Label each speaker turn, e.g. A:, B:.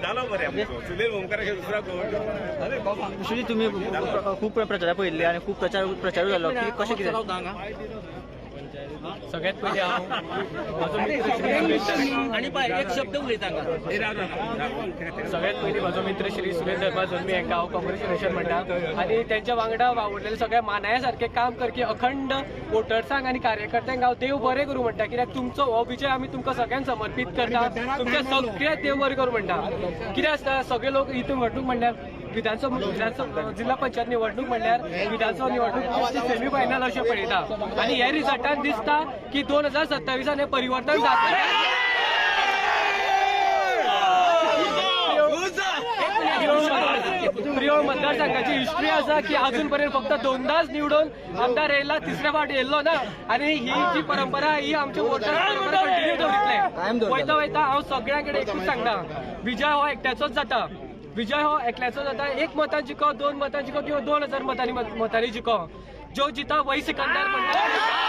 A: झालं बरं सुनील ओमकाराच्या दुसरा कोण
B: तुम्ही खूप प्रचार पहिले आणि खूप प्रचार झालो की कशें कितें
C: सगळ्यात पहिले आणि एक शब्द उलयता सगळ्यात पयलीं म्हजो मित्र श्री सुरेश धर्माजन्मी हांकां हांव कॉंग्रॅच्युलेशन म्हणटा आणि त्यांच्या वांगडा वावुरलेले सगळ्या मानाया सारखे काम करपी अखंड वोटर्सांक आनी कार्यकर्त्यांक हांव देव बरें करूं म्हणटा कित्याक तुमचो हो विजय आमी तुमकां सगळ्यांक समर्पीत करता तुमचे सगळे देव बरें करूं म्हणटा कितें आसता सगळे लोक हितून निवडणूक म्हणल्यार विधानसभा जिल्हा पंचायत निवडणूक म्हणल्यार विधानसभा निवडणूक सेमी फायनल अशें पळयता आणि ह्या रिजल्टान दिसता की 2027 हे परिवर्तन जातलें प्रियो मतदारसंघाची हिस्ट्री आसा की अजून पर्यंत फक्त 2दाच निवडून आमदार येयला तिसऱ्या फावट येयल्लो ना आणि ही जी परंपरा ही आमच्या वोटर परंपरा कंटिन्यू दवरितले वयता वयता हांव सगळ्यां कडेन एकूच सांगता विजय हो एकट्याचोच जाता विजय हो एकल्याचो जाता 1 मतान जिको 2 मतान जिको किंवा 2000 मतांनी जिको जो जिता वही सिकंदर म्हणटा